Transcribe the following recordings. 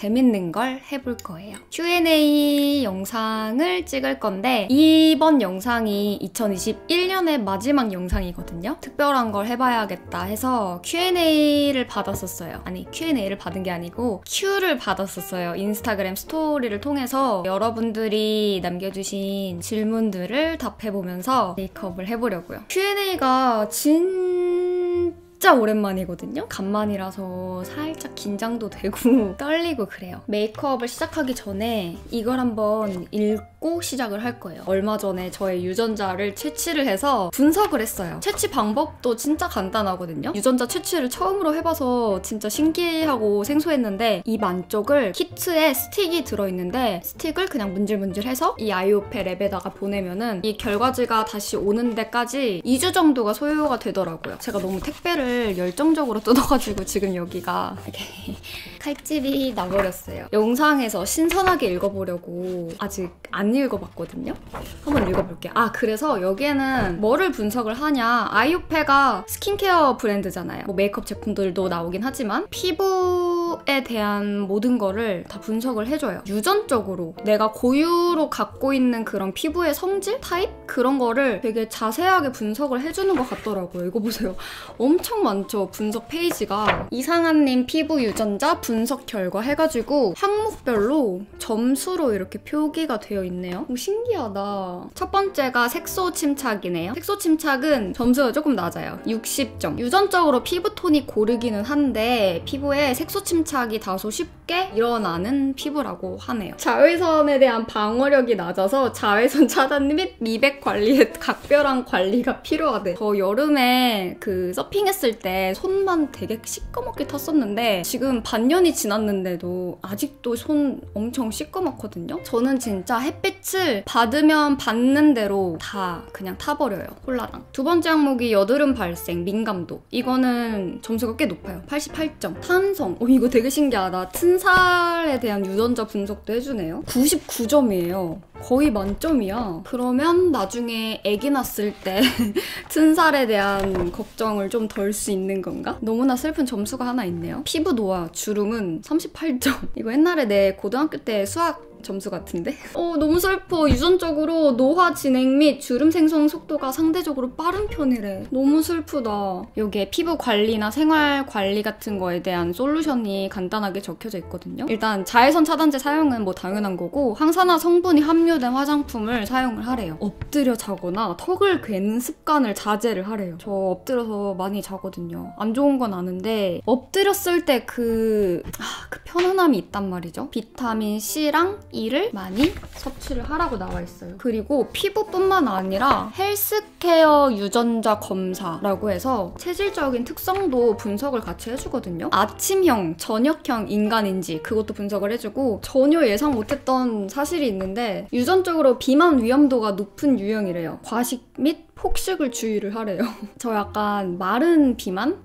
재밌는 걸 해볼 거예요. Q&A 영상을 찍을 건데 이번 영상이 2021년의 마지막 영상이거든요. 특별한 걸 해봐야겠다 해서 Q&A를 받았었어요. 아니, Q&A를 받은 게 아니고 Q를 받았었어요. 인스타그램 스토리를 통해서 여러분들이 남겨주신 질문들을 답해보면서 메이크업을 해보려고요. Q&A가 진짜 오랜만이거든요? 간만이라서 살짝 긴장도 되고 떨리고 그래요. 메이크업을 시작하기 전에 이걸 한번 읽고 시작을 할 거예요. 얼마 전에 저의 유전자를 채취를 해서 분석을 했어요. 채취 방법도 진짜 간단하거든요? 유전자 채취를 처음으로 해봐서 진짜 신기하고 생소했는데 입 안쪽을 키트에 스틱이 들어있는데 스틱을 그냥 문질문질해서 이 아이오페 랩에다가 보내면은 이 결과지가 다시 오는 데까지 2주 정도가 소요가 되더라고요. 제가 너무 택배를 열정적으로 뜯어가지고 지금 여기가 이렇게 칼집이 나버렸어요. 영상에서 신선하게 읽어보려고 아직 안 읽어봤거든요? 한번 읽어볼게요. 그래서 여기에는 뭐를 분석을 하냐. 아이오페가 스킨케어 브랜드잖아요. 뭐 메이크업 제품들도 나오긴 하지만 피부에 대한 모든 거를 다 분석을 해줘요. 유전적으로 내가 고유로 갖고 있는 그런 피부의 성질? 타입? 그런 거를 되게 자세하게 분석을 해주는 것 같더라고요. 이거 보세요. 엄청 많죠? 분석 페이지가. 이상한님 피부 유전자 분석 결과 해가지고 항목별로 점수로 이렇게 표기가 되어 있네요. 신기하다. 첫 번째가 색소 침착이네요. 색소 침착은 점수가 조금 낮아요. 60점. 유전적으로 피부톤이 고르기는 한데 피부에 색소 침착이 다소 쉽게 일어나는 피부라고 하네요. 자외선에 대한 방어력이 낮아서 자외선 차단 및 미백 관리에 각별한 관리가 필요하대. 저 여름에 서핑했을 때 손만 되게 시꺼멓게 탔었는데 지금 반년이 지났는데도 아직도 손 엄청 시꺼멓거든요? 저는 진짜 햇빛을 받으면 받는 대로 다 그냥 타버려요. 콜라당. 두 번째 항목이 여드름 발생, 민감도. 이거는 점수가 꽤 높아요. 88점. 탄성. 이거 되게 신기하다. 튼살에 대한 유전자 분석도 해주네요. 99점이에요. 거의 만점이야. 그러면 나중에 아기 낳았을 때 튼살에 대한 걱정을 좀 덜 수 있는 건가? 너무나 슬픈 점수가 하나 있네요. 피부 노화, 주름은 38점. 이거 옛날에 내 고등학교 때 수학 점수 같은데? 너무 슬퍼. 유전적으로 노화 진행 및 주름 생성 속도가 상대적으로 빠른 편이래. 너무 슬프다. 여기에 피부 관리나 생활 관리 같은 거에 대한 솔루션이 간단하게 적혀져 있거든요. 일단 자외선 차단제 사용은 뭐 당연한 거고 항산화 성분이 함유된 화장품을 사용을 하래요. 엎드려 자거나 턱을 괴는 습관을 자제를 하래요. 저 엎드려서 많이 자거든요. 안 좋은 건 아는데 엎드렸을 때 그 편안함이 있단 말이죠. 비타민 C랑 E를 많이 섭취를 하라고 나와 있어요. 그리고 피부뿐만 아니라 헬스케어 유전자 검사라고 해서 체질적인 특성도 분석을 같이 해주거든요. 아침형, 저녁형 인간인지 그것도 분석을 해주고 전혀 예상 못했던 사실이 있는데 유전적으로 비만 위험도가 높은 유형이래요. 과식 및 폭식을 주의를 하래요. 저 약간 마른 비만?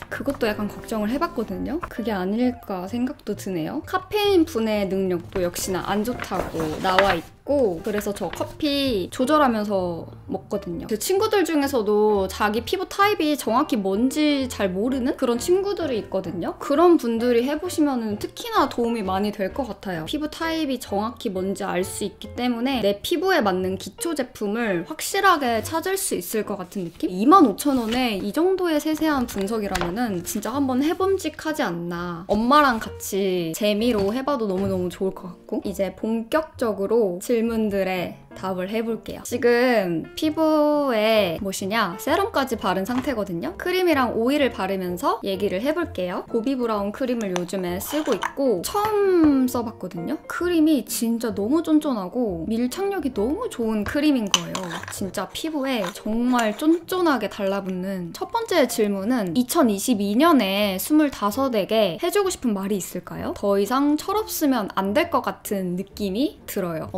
그것도 약간 걱정을 해봤거든요. 그게 아닐까 생각도 드네요. 카페인 분해 능력도 역시나 안 좋다고 나와 있고 그래서 저 커피 조절하면서 먹거든요. 제 친구들 중에서도 자기 피부 타입이 정확히 뭔지 잘 모르는 그런 친구들이 있거든요. 그런 분들이 해보시면 특히나 도움이 많이 될 것 같아요. 피부 타입이 정확히 뭔지 알 수 있기 때문에 내 피부에 맞는 기초 제품을 확실하게 찾을 수 있을 것 같은 느낌? 25,000원에 이 정도의 세세한 분석이라면은 진짜 한번 해봄직하지 않나. 엄마랑 같이 재미로 해봐도 너무너무 좋을 것 같고 이제 본격적으로 질문들에 답을 해볼게요. 지금 피부에 무엇이냐? 세럼까지 바른 상태거든요. 크림이랑 오일을 바르면서 얘기를 해볼게요. 보비 브라운 크림을 요즘에 쓰고 있고 처음 써봤거든요. 크림이 진짜 너무 쫀쫀하고 밀착력이 너무 좋은 크림인 거예요. 진짜 피부에 정말 쫀쫀하게 달라붙는. 첫 번째 질문은 2022년에 25에게 해주고 싶은 말이 있을까요? 더 이상 철없으면 안 될 것 같은 느낌이 들어요.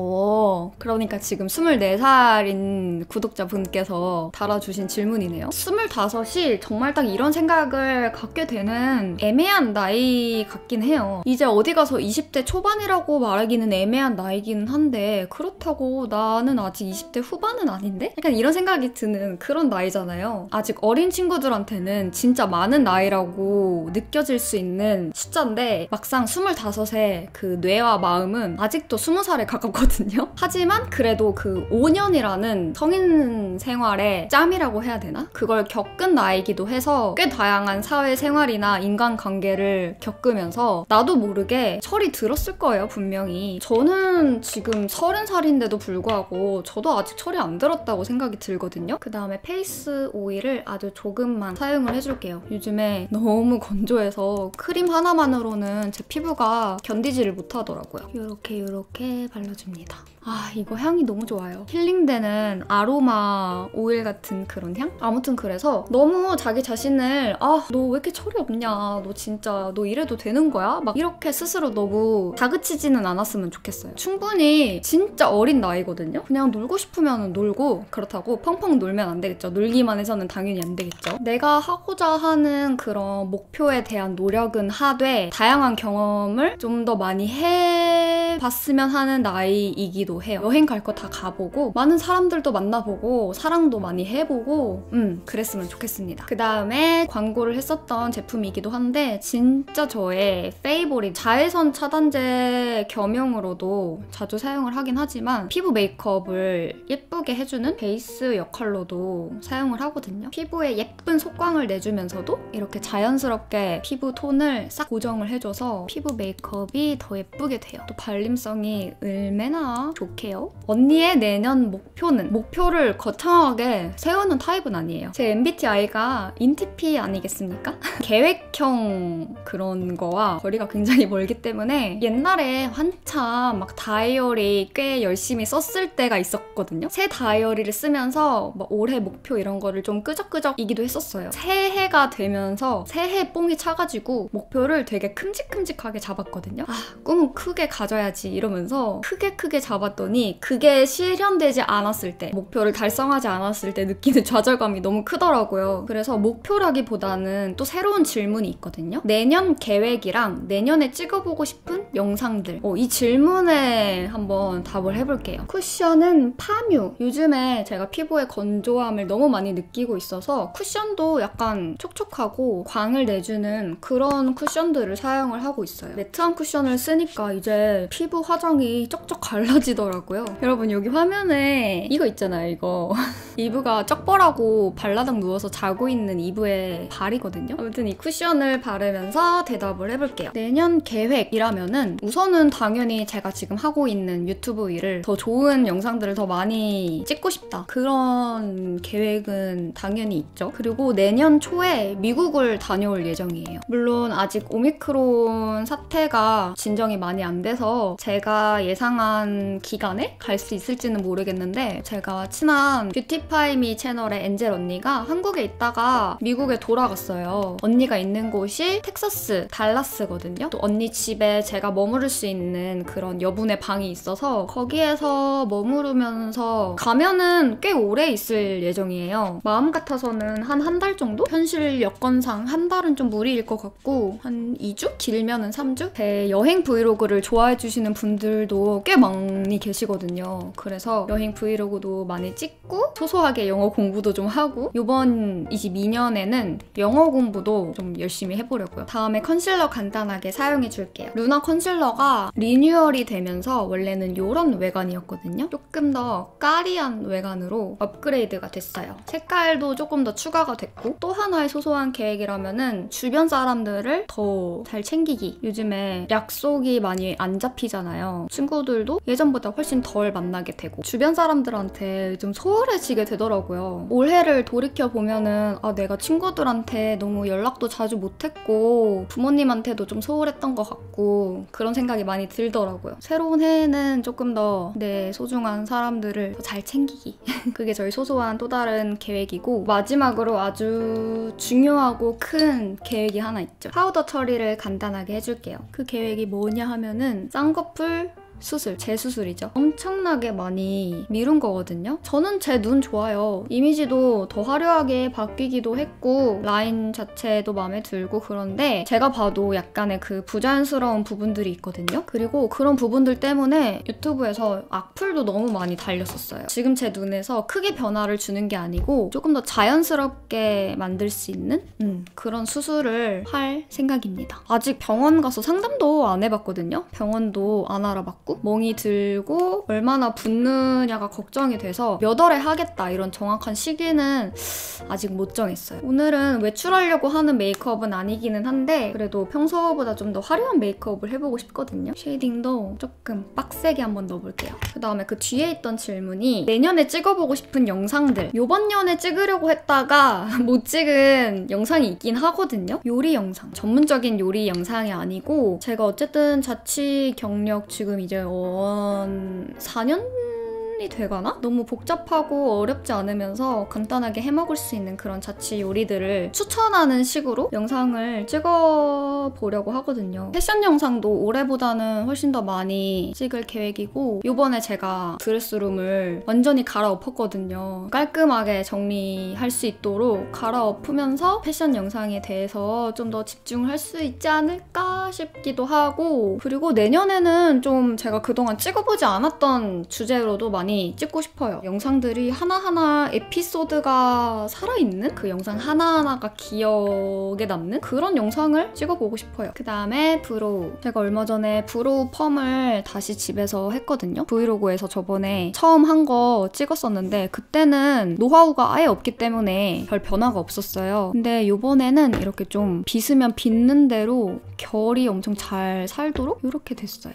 그러니까 지금 24살인 구독자분께서 달아주신 질문이네요. 25이 정말 딱 이런 생각을 갖게 되는 애매한 나이 같긴 해요. 이제 어디 가서 20대 초반이라고 말하기는 애매한 나이기는 한데 그렇다고 나는 아직 20대 후반은 아닌데? 약간 이런 생각이 드는 그런 나이잖아요. 아직 어린 친구들한테는 진짜 많은 나이라고 느껴질 수 있는 숫자인데 막상 25의 그 뇌와 마음은 아직도 20살에 가깝거든요. 하지만 그래도 그 5년이라는 성인 생활의 짬이라고 해야 되나? 그걸 겪은 나이기도 해서 꽤 다양한 사회생활이나 인간관계를 겪으면서 나도 모르게 철이 들었을 거예요, 분명히. 저는 지금 30살인데도 불구하고 저도 아직 철이 안 들었다고 생각이 들거든요. 그 다음에 페이스 오일을 아주 조금만 사용을 해줄게요. 요즘에 너무 건조해서 크림 하나만으로는 제 피부가 견디지를 못하더라고요. 이렇게 발라줍니다. 아, 이거 향이 너무 좋아요. 힐링되는 아로마 오일 같은 그런 향? 아무튼 그래서 너무 자기 자신을 너 왜 이렇게 철이 없냐, 너 진짜 너 이래도 되는 거야? 막 이렇게 스스로 너무 다그치지는 않았으면 좋겠어요. 충분히 진짜 어린 나이거든요. 그냥 놀고 싶으면 놀고, 그렇다고 펑펑 놀면 안 되겠죠. 놀기만 해서는 당연히 안 되겠죠. 내가 하고자 하는 그런 목표에 대한 노력은 하되 다양한 경험을 좀 더 많이 해봤으면 하는 나이이기도 해요. 여행 갈 거 다 가보고 많은 사람들도 만나보고 사랑도 많이 해보고 그랬으면 좋겠습니다. 그 다음에 광고를 했었던 제품이기도 한데 진짜 저의 페이보릿, 자외선 차단제 겸용으로도 자주 사용을 하긴 하지만 피부 메이크업을 예쁘게 해주는 베이스 역할로도 사용을 하거든요. 피부에 예쁜 속광을 내주면서도 이렇게 자연스럽게 피부 톤을 싹 고정을 해줘서 피부 메이크업이 더 예쁘게 돼요. 또 발림성이 얼마나 좋게요. 언니의 내년 목표는? 목표를 거창하게 세우는 타입은 아니에요. 제 MBTI가 INTP 아니겠습니까? 계획형 그런 거와 거리가 굉장히 멀기 때문에 옛날에 한참 막 다이어리 꽤 열심히 썼을 때가 있었거든요. 새 다이어리를 쓰면서 막 올해 목표 이런 거를 좀 끄적끄적이기도 했었어요. 새해가 되면서 새해 뽕이 차가지고 목표를 되게 큼직큼직하게 잡았거든요. 꿈은 크게 가져야지 이러면서 크게 잡았더니 그게 실현되지 않았을 때, 목표를 달성하지 않았을 때 느끼는 좌절감이 너무 크더라고요. 그래서 목표라기보다는 또 새로운 질문이 있거든요. 내년 계획이랑 내년에 찍어보고 싶은 영상들. 이 질문에 한번 답을 해볼게요. 쿠션은 파뮤. 요즘에 제가 피부의 건조함을 너무 많이 느끼고 있어서 쿠션도 약간 촉촉하고 광을 내주는 그런 쿠션들을 사용을 하고 있어요. 매트한 쿠션을 쓰니까 이제 피부 화장이 쩍쩍 갈라지더라고요. 여러분 여기 화면에 이거 있잖아요, 이거. 이브가 쩍벌하고 발라당 누워서 자고 있는 이브의 발이거든요. 아무튼 이 쿠션을 바르면서 대답을 해볼게요. 내년 계획이라면은 우선은 당연히 제가 지금 하고 있는 유튜브 일을 더 좋은 영상들을 더 많이 찍고 싶다. 그런 계획은 당연히 있죠. 그리고 내년 초에 미국을 다녀올 예정이에요. 물론 아직 오미크론 사태가 진정이 많이 안 돼서 제가 예상한 기간에 갈 수 있을지는 모르겠는데 제가 친한 뷰티파이미 채널의 엔젤 언니가 한국에 있다가 미국에 돌아갔어요. 언니가 있는 곳이 텍사스, 달라스거든요. 또 언니 집에 제가 머무를 수 있는 그런 여분의 방이 있어서 거기에서 머무르면서 가면은 꽤 오래 있을 예정이에요. 마음 같아서는 한 달 정도? 현실 여건상 한 달은 좀 무리일 것 같고 한 2주? 길면은 3주? 제 여행 브이로그를 좋아해 주시는 분들도 꽤 많이 계시거든요. 그래서 여행 브이로그도 많이 찍고 소소하게 영어 공부도 좀 하고 이번 22년에는 영어 공부도 좀 열심히 해보려고요. 다음에 컨실러 간단하게 사용해 줄게요. 루나 컨실러가 리뉴얼이 되면서 원래는 이런 외관이었거든요. 조금 더 까리한 외관으로 업그레이드가 됐어요. 색깔도 조금 더 추가가 됐고 또 하나의 소소한 계획이라면은 주변 사람들을 더 잘 챙기기. 요즘에 약속이 많이 안 잡히잖아요. 친구들도 예전보다 훨씬 덜 만나게 되고 주변 사람들한테 좀 소홀해지게 되더라고요. 올해를 돌이켜보면은 내가 친구들한테 너무 연락도 자주 못했고 부모님한테도 좀 소홀했던 것 같고 그런 생각이 많이 들더라고요. 새로운 해에는 조금 더 내 소중한 사람들을 더 잘 챙기기. 그게 저희 소소한 또 다른 계획이고 마지막으로 아주 중요하고 큰 계획이 하나 있죠. 파우더 처리를 간단하게 해줄게요. 그 계획이 뭐냐 하면은 쌍꺼풀 수술, 재수술이죠. 엄청나게 많이 미룬 거거든요. 저는 제 눈 좋아요. 이미지도 더 화려하게 바뀌기도 했고 라인 자체도 마음에 들고 그런데 제가 봐도 약간의 그 부자연스러운 부분들이 있거든요. 그리고 그런 부분들 때문에 유튜브에서 악플도 너무 많이 달렸었어요. 지금 제 눈에서 크게 변화를 주는 게 아니고 조금 더 자연스럽게 만들 수 있는 그런 수술을 할 생각입니다. 아직 병원 가서 상담도 안 해봤거든요. 병원도 안 알아봤고 멍이 들고 얼마나 붓느냐가 걱정이 돼서 몇 월에 하겠다 이런 정확한 시기는 아직 못 정했어요. 오늘은 외출하려고 하는 메이크업은 아니기는 한데 그래도 평소보다 좀 더 화려한 메이크업을 해보고 싶거든요. 쉐이딩도 조금 빡세게 한번 넣어볼게요. 그 다음에 그 뒤에 있던 질문이 내년에 찍어보고 싶은 영상들. 요번 년에 찍으려고 했다가 못 찍은 영상이 있긴 하거든요. 요리 영상. 전문적인 요리 영상이 아니고 제가 어쨌든 자취 경력 지금 이제 4년? 이 돼가나? 너무 복잡하고 어렵지 않으면서 간단하게 해먹을 수 있는 그런 자취 요리들을 추천하는 식으로 영상을 찍어보려고 하거든요. 패션 영상도 올해보다는 훨씬 더 많이 찍을 계획이고 이번에 제가 드레스룸을 완전히 갈아엎었거든요. 깔끔하게 정리할 수 있도록 갈아엎으면서 패션 영상에 대해서 좀 더 집중을 할 수 있지 않을까 싶기도 하고 그리고 내년에는 좀 제가 그동안 찍어보지 않았던 주제로도 많이 찍고 싶어요. 영상들이 하나하나 에피소드가 살아있는 그 영상 하나하나가 기억에 남는 그런 영상을 찍어보고 싶어요. 그 다음에 브로우. 제가 얼마 전에 브로우 펌을 다시 집에서 했거든요. 브이로그에서 저번에 처음 한 거 찍었었는데 그때는 노하우가 아예 없기 때문에 별 변화가 없었어요. 근데 이번에는 이렇게 좀 빗으면 빗는 대로 결이 엄청 잘 살도록 이렇게 됐어요.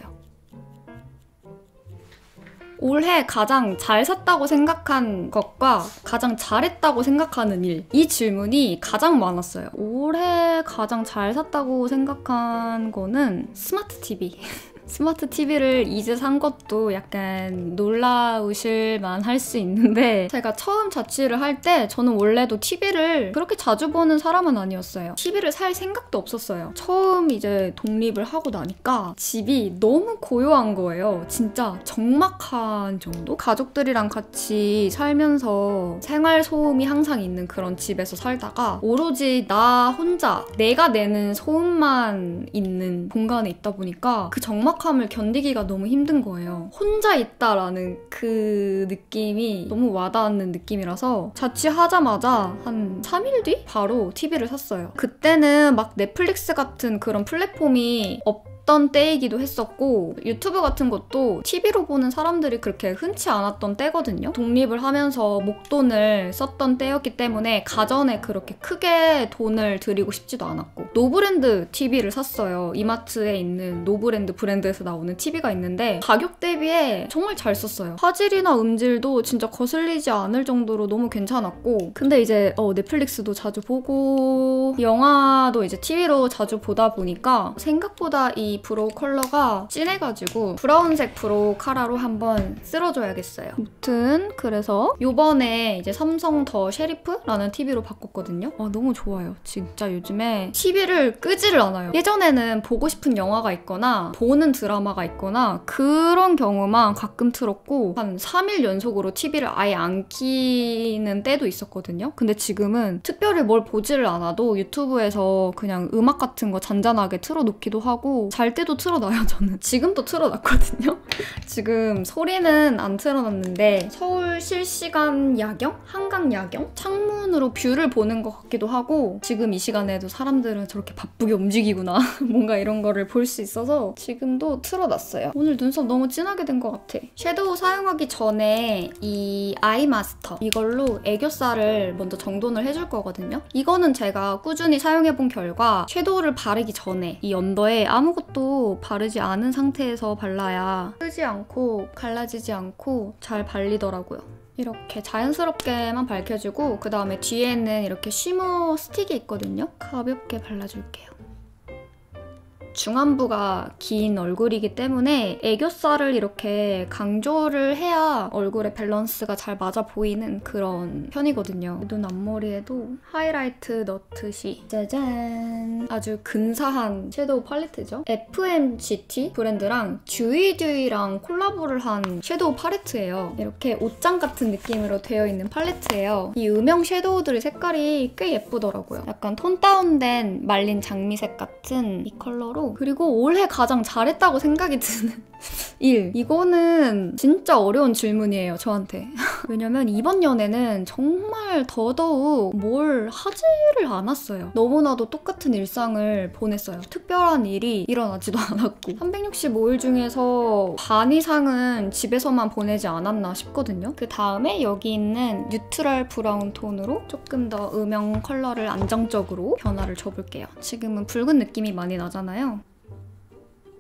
올해 가장 잘 샀다고 생각한 것과 가장 잘했다고 생각하는 일. 이 질문이 가장 많았어요. 올해 가장 잘 샀다고 생각한 거는 스마트 TV. 스마트 TV를 이제 산 것도 약간 놀라우실만 할 수 있는데 제가 처음 자취를 할 때 저는 원래도 TV를 그렇게 자주 보는 사람은 아니었어요. TV를 살 생각도 없었어요. 처음 이제 독립을 하고 나니까 집이 너무 고요한 거예요. 진짜 적막한 정도? 가족들이랑 같이 살면서 생활 소음이 항상 있는 그런 집에서 살다가 오로지 나 혼자 내가 내는 소음만 있는 공간에 있다 보니까 그 적막함을 견디기가 너무 힘든 거예요. 혼자 있다라는 그 느낌이 너무 와닿는 느낌이라서 자취하자마자 한 3일 뒤? 바로 TV를 샀어요. 그때는 막 넷플릭스 같은 그런 플랫폼이 없던 때이기도 했었고 유튜브 같은 것도 TV로 보는 사람들이 그렇게 흔치 않았던 때거든요. 독립을 하면서 목돈을 썼던 때였기 때문에 가전에 그렇게 크게 돈을 들이고 싶지도 않았고 노브랜드 TV를 샀어요. 이마트에 있는 노브랜드 브랜드에서 나오는 TV가 있는데 가격 대비에 정말 잘 썼어요. 화질이나 음질도 진짜 거슬리지 않을 정도로 너무 괜찮았고 근데 이제 넷플릭스도 자주 보고 영화도 이제 TV로 자주 보다 보니까 생각보다 이 브로우 컬러가 진해가지고 브라운색 브로우 카라로 한번 쓸어줘야겠어요. 아무튼 그래서 요번에 이제 삼성 더 셰리프라는 TV로 바꿨거든요. 너무 좋아요. 진짜 요즘에 TV를 끄지를 않아요. 예전에는 보고 싶은 영화가 있거나 보는 드라마가 있거나 그런 경우만 가끔 틀었고 한 3일 연속으로 TV를 아예 안 켜는 때도 있었거든요. 근데 지금은 특별히 뭘 보지를 않아도 유튜브에서 그냥 음악 같은 거 잔잔하게 틀어놓기도 하고 잘 때도 틀어놔요. 저는 지금도 틀어놨거든요. 지금 소리는 안 틀어놨는데 서울 실시간 야경? 한강 야경? 창문으로 뷰를 보는 것 같기도 하고 지금 이 시간에도 사람들은 저렇게 바쁘게 움직이구나 뭔가 이런 거를 볼 수 있어서 지금도 틀어놨어요. 오늘 눈썹 너무 진하게 된 것 같아. 섀도우 사용하기 전에 이 아이마스터 이걸로 애교살을 먼저 정돈을 해줄 거거든요. 이거는 제가 꾸준히 사용해본 결과 섀도우를 바르기 전에 이 언더에 아무것도 바르지 않은 상태에서 발라야 뜨지 않고 갈라지지 않고 잘 발리더라고요. 이렇게 자연스럽게만 밝혀주고 그 다음에 뒤에는 이렇게 쉬머 스틱이 있거든요. 가볍게 발라줄게요. 중안부가 긴 얼굴이기 때문에 애교살을 이렇게 강조를 해야 얼굴의 밸런스가 잘 맞아 보이는 그런 편이거든요. 눈 앞머리에도 하이라이트 넣듯이 짜잔! 아주 근사한 섀도우 팔레트죠. FMGT 브랜드랑 듀이듀이랑 콜라보를 한 섀도우 팔레트예요. 이렇게 옷장 같은 느낌으로 되어 있는 팔레트예요. 이 음영 섀도우들의 색깔이 꽤 예쁘더라고요. 약간 톤 다운된 말린 장미색 같은 이 컬러로. 그리고 올해 가장 잘했다고 생각이 드는 일. 이거는 진짜 어려운 질문이에요, 저한테. 왜냐면 이번 연애는 정말 더더욱 뭘 하지를 않았어요. 너무나도 똑같은 일상을 보냈어요. 특별한 일이 일어나지도 않았고 365일 중에서 반 이상은 집에서만 보내지 않았나 싶거든요. 그 다음에 여기 있는 뉴트럴 브라운 톤으로 조금 더 음영 컬러를 안정적으로 변화를 줘볼게요. 지금은 붉은 느낌이 많이 나잖아요.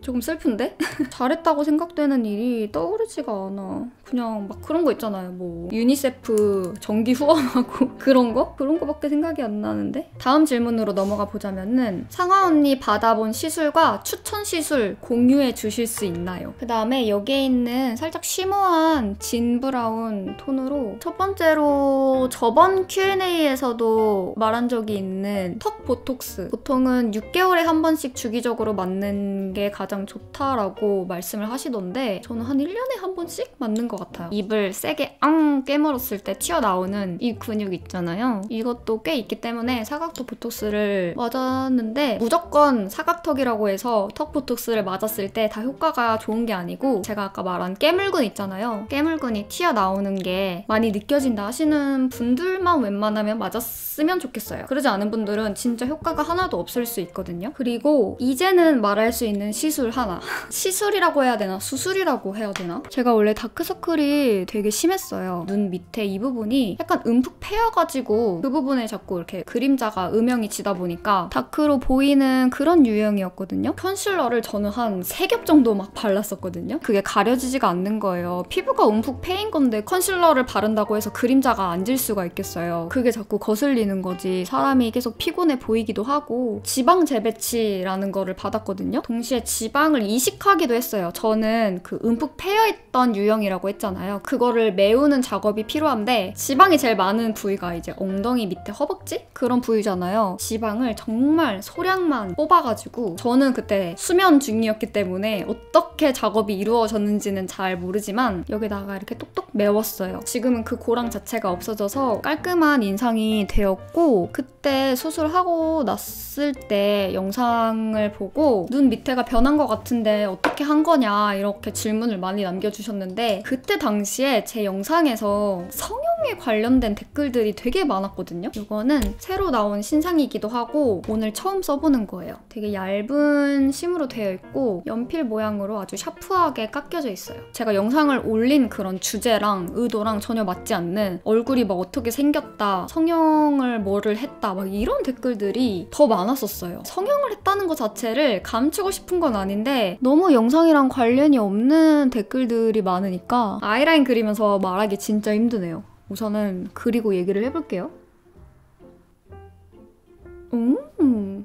조금 슬픈데? 잘했다고 생각되는 일이 떠오르지가 않아. 그냥 막 그런 거 있잖아요. 뭐 유니세프 정기 후원하고 그런 거? 그런 거밖에 생각이 안 나는데? 다음 질문으로 넘어가 보자면은 상아 언니 받아본 시술과 추천 시술 공유해 주실 수 있나요? 그 다음에 여기에 있는 살짝 쉬머한 진 브라운 톤으로 첫 번째로 저번 Q&A에서도 말한 적이 있는 턱 보톡스. 보통은 6개월에 한 번씩 주기적으로 맞는 게 가장 좋다라고 말씀을 하시던데 저는 한 1년에 한 번씩 맞는 것 같아요. 입을 세게 깨물었을 때 튀어나오는 이 근육 있잖아요. 이것도 꽤 있기 때문에 사각턱 보톡스를 맞았는데 무조건 사각턱이라고 해서 턱 보톡스를 맞았을 때 다 효과가 좋은 게 아니고 제가 아까 말한 깨물근 있잖아요. 깨물근이 튀어나오는 게 많이 느껴진다 하시는 분들만 웬만하면 맞았으면 좋겠어요. 그러지 않은 분들은 진짜 효과가 하나도 없을 수 있거든요. 그리고 이제는 말할 수 있는 시술 하나. 시술이라고 해야 되나? 수술이라고 해야 되나? 제가 원래 다크서클이 되게 심했어요. 눈 밑에 이 부분이 약간 움푹 패여가지고 그 부분에 자꾸 이렇게 그림자가 음영이 지다 보니까 다크로 보이는 그런 유형이었거든요. 컨실러를 저는 한 3겹 정도 막 발랐었거든요. 그게 가려지지가 않는 거예요. 피부가 움푹 패인 건데 컨실러를 바른다고 해서 그림자가 안 질 수가 있겠어요. 그게 자꾸 거슬리는 거지. 사람이 계속 피곤해 보이기도 하고 지방 재배치라는 거를 받았거든요. 동시에 지방을 이식하기도 했어요. 저는 그 움푹 패여있던 유형이라고 했잖아요. 그거를 메우는 작업이 필요한데 지방이 제일 많은 부위가 이제 엉덩이 밑에 허벅지? 그런 부위잖아요. 지방을 정말 소량만 뽑아가지고 저는 그때 수면 중이었기 때문에 어떻게 작업이 이루어졌는지는 잘 모르지만 여기다가 이렇게 똑똑 메웠어요. 지금은 그 고랑 자체가 없어져서 깔끔한 인상이 되었고 그때 수술하고 났을 때 영상을 보고 눈 밑에가 변한 것 같은데 어떻게 한 거냐 이렇게 질문을 많이 남겨주셨는데 그때 당시에 제 영상에서 성형에 관련된 댓글들이 되게 많았거든요. 이거는 새로 나온 신상이기도 하고 오늘 처음 써보는 거예요. 되게 얇은 심으로 되어 있고 연필 모양으로 아주 샤프하게 깎여져 있어요. 제가 영상을 올린 그런 주제랑 의도랑 전혀 맞지 않는 얼굴이 막 어떻게 생겼다, 성형을 뭐를 했다 막 이런 댓글들이 더 많았었어요. 성형을 했다는 것 자체를 감추고 싶은 건 아닌데 너무 영상이랑 관련이 없는 댓글들이 많으니까 아이라인 그리면서 말하기 진짜 힘드네요. 우선은 그리고 얘기를 해볼게요.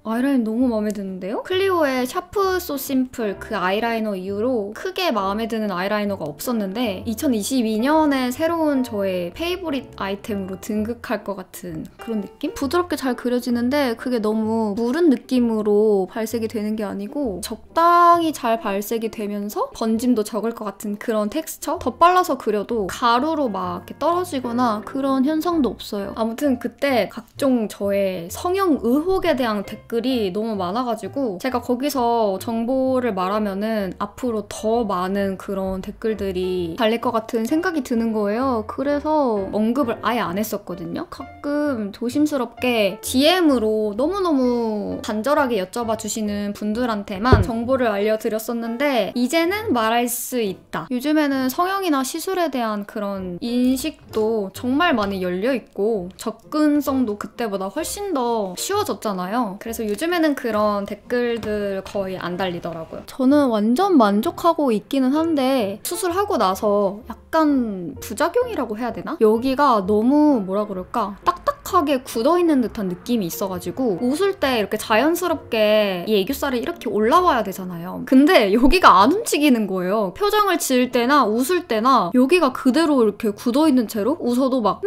아이라인 너무 마음에 드는데요? 클리오의 샤프 소 심플 그 아이라이너 이후로 크게 마음에 드는 아이라이너가 없었는데 2022년에 새로운 저의 페이보릿 아이템으로 등극할 것 같은 그런 느낌? 부드럽게 잘 그려지는데 그게 너무 무른 느낌으로 발색이 되는 게 아니고 적당히 잘 발색이 되면서 번짐도 적을 것 같은 그런 텍스처? 덧발라서 그려도 가루로 막 이렇게 떨어지거나 그런 현상도 없어요. 아무튼 그때 각종 저의 성형 의혹에 대한 댓글이 너무 많아가지고 제가 거기서 정보를 말하면은 앞으로 더 많은 그런 댓글들이 달릴 것 같은 생각이 드는 거예요. 그래서 언급을 아예 안 했었거든요. 가끔 조심스럽게 DM으로 너무너무 간절하게 여쭤봐 주시는 분들한테만 정보를 알려드렸었는데 이제는 말할 수 있다. 요즘에는 성형이나 시술에 대한 그런 인식도 정말 많이 열려있고 접근성도 그때보다 훨씬 더 쉬워졌잖아요. 그래서 요즘에는 그런 댓글들 거의 안 달리더라고요. 저는 완전 만족하고 있기는 한데 수술하고 나서 약간 부작용이라고 해야 되나? 여기가 너무 뭐라 그럴까? 딱딱 뽀얗게 굳어있는 듯한 느낌이 있어가지고 웃을 때 이렇게 자연스럽게 이 애교살이 이렇게 올라와야 되잖아요. 근데 여기가 안 움직이는 거예요. 표정을 지을 때나 웃을 때나 여기가 그대로 이렇게 굳어있는 채로 웃어도 막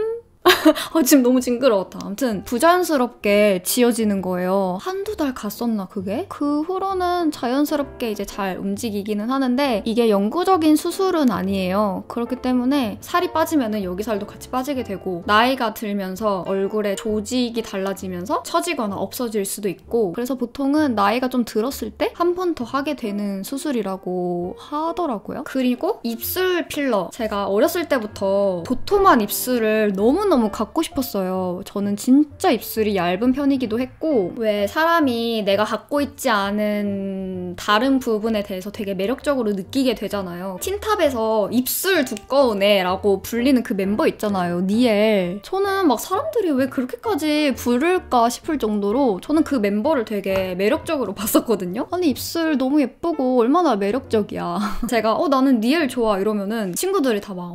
지금 너무 징그러웠다. 아무튼 부자연스럽게 지어지는 거예요. 한두 달 갔었나 그게? 그 후로는 자연스럽게 이제 잘 움직이기는 하는데 이게 영구적인 수술은 아니에요. 그렇기 때문에 살이 빠지면은 여기 살도 같이 빠지게 되고 나이가 들면서 얼굴에 조직이 달라지면서 처지거나 없어질 수도 있고 그래서 보통은 나이가 좀 들었을 때 한 번 더 하게 되는 수술이라고 하더라고요. 그리고 입술 필러. 제가 어렸을 때부터 도톰한 입술을 너무너무 갖고 싶었어요. 저는 진짜 입술이 얇은 편이기도 했고 왜 사람이 내가 갖고 있지 않은 다른 부분에 대해서 되게 매력적으로 느끼게 되잖아요. 틴탑에서 입술 두꺼운 애라고 불리는 그 멤버 있잖아요. 니엘. 저는 막 사람들이 왜 그렇게까지 부를까 싶을 정도로 저는 그 멤버를 되게 매력적으로 봤었거든요. 아니 입술 너무 예쁘고 얼마나 매력적이야. 제가 나는 니엘 좋아 이러면은 친구들이 다 막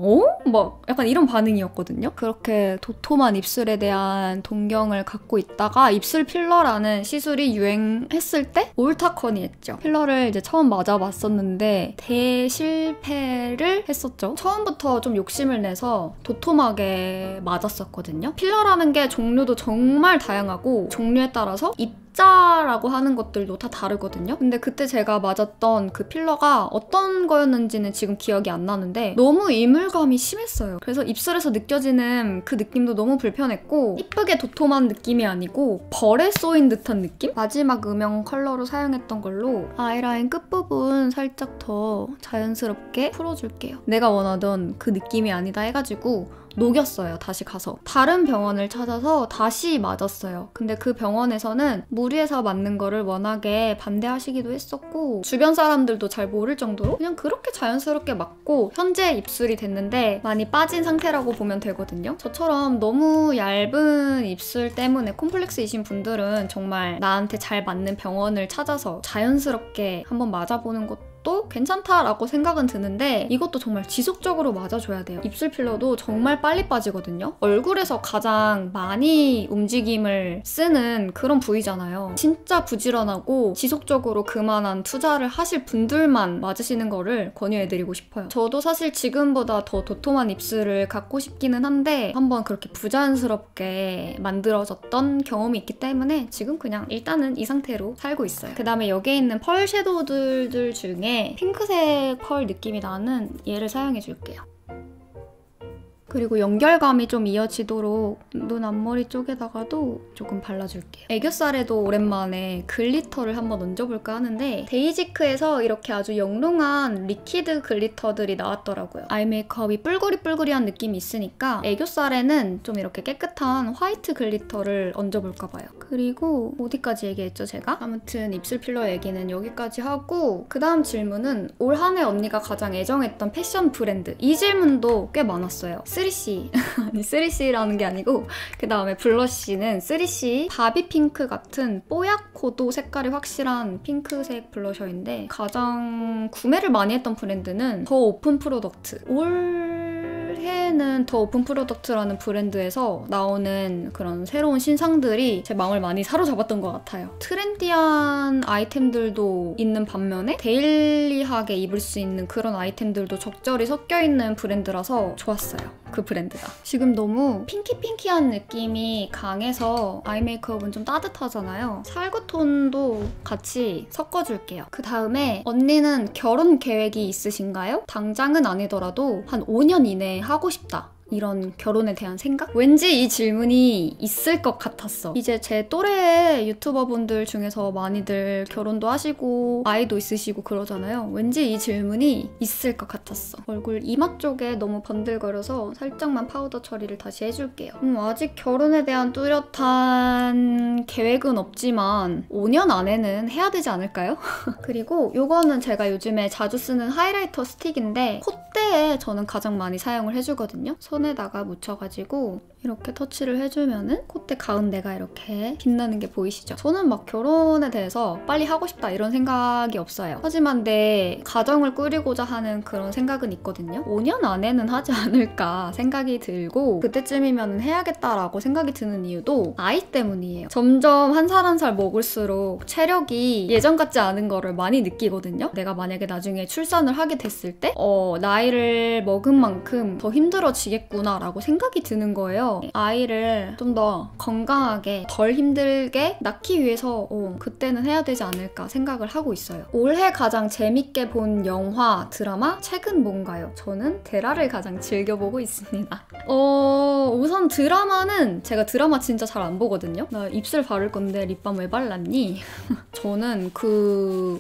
막 약간 이런 반응이었거든요. 그렇게 도톰한 입술에 대한 동경을 갖고 있다가 입술 필러라는 시술이 유행했을 때 올타커니했죠. 필러를 이제 처음 맞아봤었는데 대실패를 했었죠. 처음부터 좀 욕심을 내서 도톰하게 맞았었거든요. 필러라는 게 종류도 정말 다양하고 종류에 따라서 입자라고 하는 것들도 다 다르거든요. 근데 그때 제가 맞았던 그 필러가 어떤 거였는지는 지금 기억이 안 나는데 너무 이물감이 심했어요. 그래서 입술에서 느껴지는 그 느낌도 너무 불편했고 이쁘게 도톰한 느낌이 아니고 벌에 쏘인 듯한 느낌? 마지막 음영 컬러로 사용했던 걸로 아이라인 끝부분 살짝 더 자연스럽게 풀어줄게요. 내가 원하던 그 느낌이 아니다 해가지고 녹였어요. 다시 가서. 다른 병원을 찾아서 다시 맞았어요. 근데 그 병원에서는 무리해서 맞는 거를 워낙에 반대하시기도 했었고 주변 사람들도 잘 모를 정도로 그냥 그렇게 자연스럽게 맞고 현재 입술이 됐는데 많이 빠진 상태라고 보면 되거든요. 저처럼 너무 얇은 입술 때문에 콤플렉스이신 분들은 정말 나한테 잘 맞는 병원을 찾아서 자연스럽게 한번 맞아보는 것도 괜찮다라고 생각은 드는데 이것도 정말 지속적으로 맞아줘야 돼요. 입술 필러도 정말 빨리 빠지거든요. 얼굴에서 가장 많이 움직임을 쓰는 그런 부위잖아요. 진짜 부지런하고 지속적으로 그만한 투자를 하실 분들만 맞으시는 거를 권유해드리고 싶어요. 저도 사실 지금보다 더 도톰한 입술을 갖고 싶기는 한데 한번 그렇게 부자연스럽게 만들어졌던 경험이 있기 때문에 지금 그냥 일단은 이 상태로 살고 있어요. 그 다음에 여기에 있는 펄 섀도우들 중에 핑크색 펄 느낌이 나는 얘를 사용해줄게요. 그리고 연결감이 좀 이어지도록 눈 앞머리 쪽에다가도 조금 발라줄게요. 애교살에도 오랜만에 글리터를 한번 얹어볼까 하는데 데이지크에서 이렇게 아주 영롱한 리퀴드 글리터들이 나왔더라고요. 아이 메이크업이 뿔구리뿔구리한 느낌이 있으니까 애교살에는 좀 이렇게 깨끗한 화이트 글리터를 얹어볼까 봐요. 그리고 어디까지 얘기했죠 제가? 아무튼 입술 필러 얘기는 여기까지 하고 그 다음 질문은 올 한 해 언니가 가장 애정했던 패션 브랜드. 이 질문도 꽤 많았어요. 3C 아니 3C라는 게 아니고 그 다음에 블러쉬는 3C 바비핑크 같은 뽀얗고도 색깔이 확실한 핑크색 블러셔인데 가장 구매를 많이 했던 브랜드는 더 오픈 프로덕트. 올해는 더 오픈 프로덕트라는 브랜드에서 나오는 그런 새로운 신상들이 제 마음을 많이 사로잡았던 것 같아요. 트렌디한 아이템들도 있는 반면에 데일리하게 입을 수 있는 그런 아이템들도 적절히 섞여있는 브랜드라서 좋았어요. 그 브랜드가. 지금 너무 핑키핑키한 느낌이 강해서 아이 메이크업은 좀 따뜻하잖아요. 살구톤도 같이 섞어줄게요. 그 다음에 언니는 결혼 계획이 있으신가요? 당장은 아니더라도 한 5년 이내에 하고 싶다. 이런 결혼에 대한 생각? 왠지 이 질문이 있을 것 같았어. 이제 제 또래 유튜버분들 중에서 많이들 결혼도 하시고 아이도 있으시고 그러잖아요. 왠지 이 질문이 있을 것 같았어. 얼굴 이마 쪽에 너무 번들거려서 살짝만 파우더 처리를 다시 해줄게요. 아직 결혼에 대한 뚜렷한 계획은 없지만 5년 안에는 해야 되지 않을까요? 그리고 이거는 제가 요즘에 자주 쓰는 하이라이터 스틱인데 콧대에 저는 가장 많이 사용을 해주거든요. 손에다가 묻혀가지고 이렇게 터치를 해주면은 콧대 가운데가 이렇게 빛나는 게 보이시죠? 저는 막 결혼에 대해서 빨리 하고 싶다 이런 생각이 없어요. 하지만 내 가정을 꾸리고자 하는 그런 생각은 있거든요. 5년 안에는 하지 않을까 생각이 들고 그때쯤이면 해야겠다라고 생각이 드는 이유도 아이 때문이에요. 점점 한 살 한 살 먹을수록 체력이 예전 같지 않은 거를 많이 느끼거든요. 내가 만약에 나중에 출산을 하게 됐을 때 나이를 먹은 만큼 더 힘들어지겠구나라고 생각이 드는 거예요. 아이를 좀 더 건강하게 덜 힘들게 낳기 위해서 그때는 해야 되지 않을까 생각을 하고 있어요. 올해 가장 재밌게 본 영화, 드라마, 책은 뭔가요? 저는 데라를 가장 즐겨보고 있습니다. 우선 드라마는 제가 드라마 진짜 잘 안 보거든요. 나 입술 바를 건데 립밤 왜 발랐니? 저는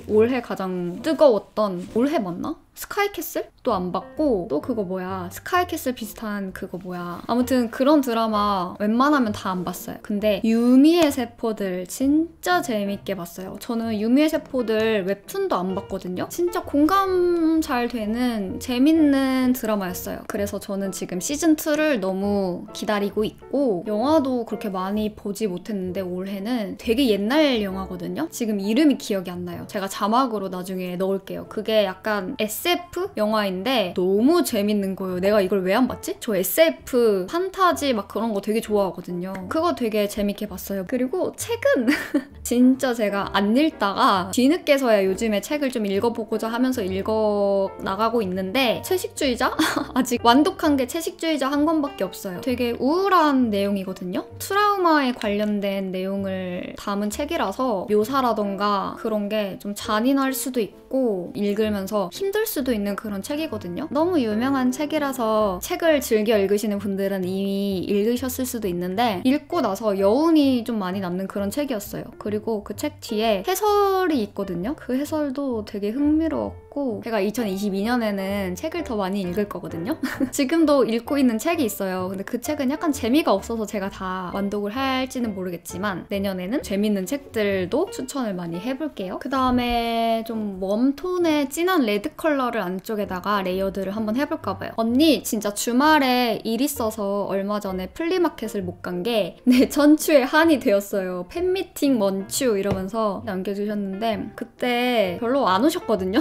올해 가장 뜨거웠던 올해 맞나? 스카이캐슬도 안 봤고 또 그거 뭐야 스카이캐슬 비슷한 그거 뭐야 아무튼 그런 드라마 웬만하면 다 안 봤어요. 근데 유미의 세포들 진짜 재밌게 봤어요. 저는 유미의 세포들 웹툰도 안 봤거든요. 진짜 공감 잘 되는 재밌는 드라마였어요. 그래서 저는 지금 시즌2를 너무 기다리고 있고 영화도 그렇게 많이 보지 못했는데 올해는 되게 옛날 영화거든요. 지금 이름이 기억이 안 나요. 제가 자막으로 나중에 넣을게요. 그게 약간 SF 영화인데 너무 재밌는 거예요. 내가 이걸 왜 안 봤지? 저 SF, 판타지 막 그런 거 되게 좋아하거든요. 그거 되게 재밌게 봤어요. 그리고 책은 진짜 제가 안 읽다가 뒤늦게서야 요즘에 책을 좀 읽어보고자 하면서 읽어 나가고 있는데 채식주의자? 아직 완독한 게 채식주의자 한 권밖에 없어요. 되게 우울한 내용이거든요. 트라우마에 관련된 내용을 담은 책이라서 묘사라던가 그런 게 좀 잔인할 수도 있고 읽으면서 힘들 수도 있는 그런 책이거든요. 너무 유명한 책이라서 책을 즐겨 읽으시는 분들은 이미 읽으셨을 수도 있는데 읽고 나서 여운이 좀 많이 남는 그런 책이었어요. 그리고 그 책 뒤에 해설이 있거든요. 그 해설도 되게 흥미로웠고 제가 2022년에는 책을 더 많이 읽을 거거든요. 지금도 읽고 있는 책이 있어요. 근데 그 책은 약간 재미가 없어서 제가 다 완독을 할지는 모르겠지만 내년에는 재밌는 책들도 추천을 많이 해볼게요. 그 다음에 좀 웜톤의 진한 레드 컬러를 안쪽에다가 레이어드를 한번 해볼까 봐요. 언니 진짜 주말에 일 있어서 얼마 전에 플리마켓을 못 간 게 내 전추의 한이 되었어요. 팬미팅 먼추 이러면서 남겨주셨는데 그때 별로 안 오셨거든요.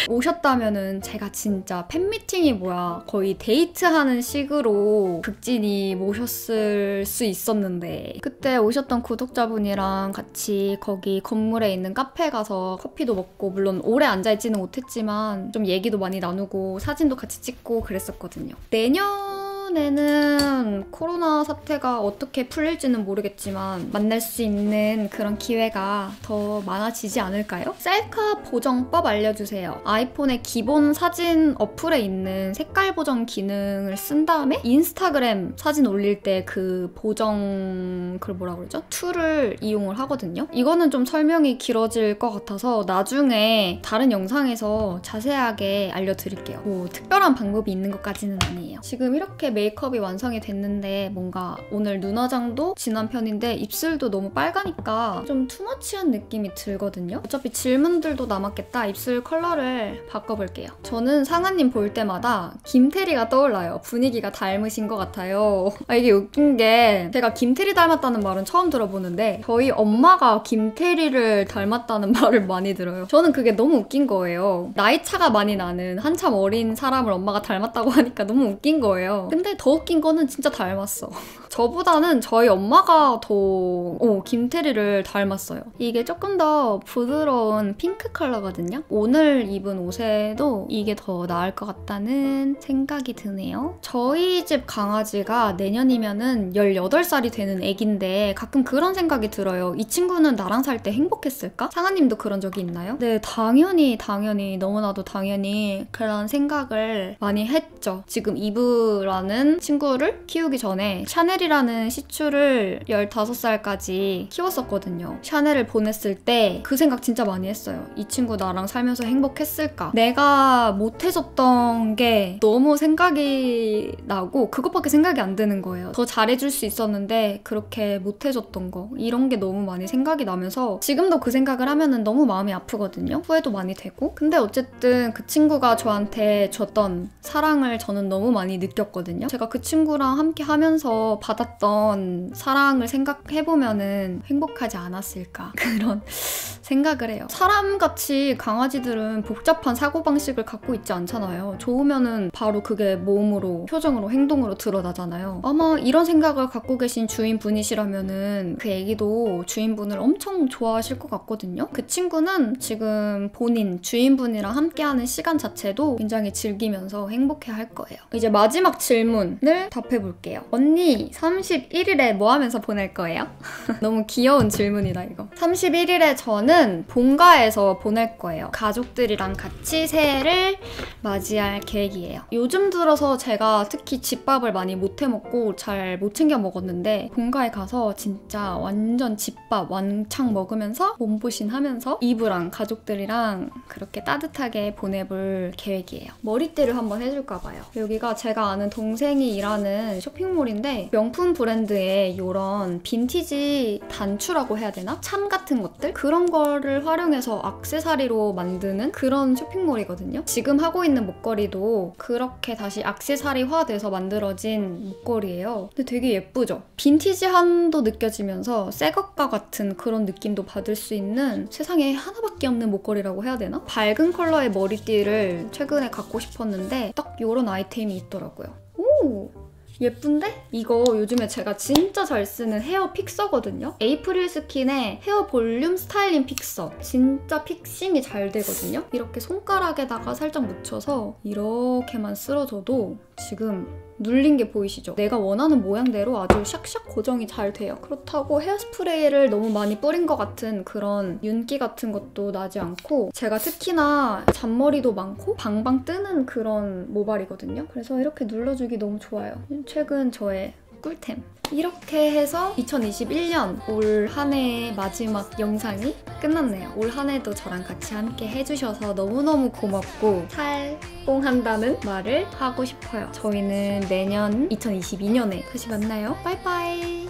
오셨다면은 제가 진짜 팬미팅이 뭐야 거의 데이트하는 식으로 극진히 모셨을 수 있었는데 그때 오셨던 구독자분이랑 같이 거기 건물에 있는 카페 가서 커피도 먹고 물론 오래 앉아있지는 못했지만 좀 얘기도 많이 나누고 사진도 같이 찍고 그랬었거든요. 내년에는 코로나 사태가 어떻게 풀릴지는 모르겠지만 만날 수 있는 그런 기회가 더 많아지지 않을까요? 셀카 보정법 알려주세요. 아이폰의 기본 사진 어플에 있는 색깔 보정 기능을 쓴 다음에 인스타그램 사진 올릴 때 그 보정 그걸 뭐라 그러죠? 툴을 이용을 하거든요. 이거는 좀 설명이 길어질 것 같아서 나중에 다른 영상에서 자세하게 알려드릴게요. 뭐 특별한 방법이 있는 것까지는 아니에요. 지금 이렇게 메이크업이 완성이 됐는데 뭔가 오늘 눈 화장도 진한 편인데 입술도 너무 빨가니까 좀 투머치한 느낌이 들거든요. 어차피 질문들도 남았겠다. 입술 컬러를 바꿔볼게요. 저는 상아님 볼 때마다 김태리가 떠올라요. 분위기가 닮으신 것 같아요. 이게 웃긴 게 제가 김태리 닮았다는 말은 처음 들어보는데 저희 엄마가 김태리를 닮았다는 말을 많이 들어요. 저는 그게 너무 웃긴 거예요. 나이 차가 많이 나는 한참 어린 사람을 엄마가 닮았다고 하니까 너무 웃긴 거예요. 근데 더 웃긴 거는 진짜 닮았어. 저보다는 저희 엄마가 더 김태리를 닮았어요. 이게 조금 더 부드러운 핑크 컬러거든요. 오늘 입은 옷에도 이게 더 나을 것 같다는 생각이 드네요. 저희 집 강아지가 내년이면은 18살이 되는 애기인데 가끔 그런 생각이 들어요. 이 친구는 나랑 살 때 행복했을까? 상아님도 그런 적이 있나요? 네, 당연히 너무나도 당연히 그런 생각을 많이 했죠. 지금 이브라는 친구를 키우기 전에 샤넬이 샤넬이라는 시추를 15살까지 키웠었거든요. 샤넬을 보냈을 때 그 생각 진짜 많이 했어요. 이 친구 나랑 살면서 행복했을까? 내가 못해줬던 게 너무 생각이 나고 그것밖에 생각이 안 드는 거예요. 더 잘해줄 수 있었는데 그렇게 못해줬던 거, 이런 게 너무 많이 생각이 나면서 지금도 그 생각을 하면은 너무 마음이 아프거든요. 후회도 많이 되고. 근데 어쨌든 그 친구가 저한테 줬던 사랑을 저는 너무 많이 느꼈거든요. 제가 그 친구랑 함께 하면서 받았던 사랑을 생각해보면은 행복하지 않았을까, 그런 생각을 해요. 사람같이 강아지들은 복잡한 사고방식을 갖고 있지 않잖아요. 좋으면은 바로 그게 몸으로, 표정으로, 행동으로 드러나잖아요. 아마 이런 생각을 갖고 계신 주인분이시라면은 그 애기도 주인분을 엄청 좋아하실 것 같거든요. 그 친구는 지금 본인, 주인분이랑 함께하는 시간 자체도 굉장히 즐기면서 행복해할 거예요. 이제 마지막 질문을 답해볼게요. 언니 31일에 뭐 하면서 보낼 거예요? 너무 귀여운 질문이다 이거. 31일에 저는 본가에서 보낼 거예요. 가족들이랑 같이 새해를 맞이할 계획이에요. 요즘 들어서 제가 특히 집밥을 많이 못 해먹고 잘 못 챙겨 먹었는데 본가에 가서 진짜 완전 집밥 왕창 먹으면서 몸보신 하면서 이브랑 가족들이랑 그렇게 따뜻하게 보내볼 계획이에요. 머리띠를 한번 해줄까 봐요. 여기가 제가 아는 동생이 일하는 쇼핑몰인데 명품 브랜드의 이런 빈티지 단추라고 해야 되나? 참 같은 것들? 그런 거를 활용해서 액세서리로 만드는 그런 쇼핑몰이거든요. 지금 하고 있는 목걸이도 그렇게 다시 액세서리화돼서 만들어진 목걸이에요. 근데 되게 예쁘죠? 빈티지함도 느껴지면서 새 것과 같은 그런 느낌도 받을 수 있는 세상에 하나밖에 없는 목걸이라고 해야 되나? 밝은 컬러의 머리띠를 최근에 갖고 싶었는데 딱 이런 아이템이 있더라고요. 오! 예쁜데? 이거 요즘에 제가 진짜 잘 쓰는 헤어 픽서거든요? 에이프릴 스킨의 헤어 볼륨 스타일링 픽서. 진짜 픽싱이 잘 되거든요? 이렇게 손가락에다가 살짝 묻혀서 이렇게만 쓸어줘도 지금 눌린 게 보이시죠? 내가 원하는 모양대로 아주 샥샥 고정이 잘 돼요. 그렇다고 헤어스프레이를 너무 많이 뿌린 것 같은 그런 윤기 같은 것도 나지 않고, 제가 특히나 잔머리도 많고 방방 뜨는 그런 모발이거든요. 그래서 이렇게 눌러주기 너무 좋아요. 최근 저의 꿀템. 이렇게 해서 2021년 올 한 해의 마지막 영상이 끝났네요. 올 한 해도 저랑 같이 함께 해주셔서 너무너무 고맙고 살뽕한다는 말을 하고 싶어요. 저희는 내년 2022년에 다시 만나요. 빠이빠이.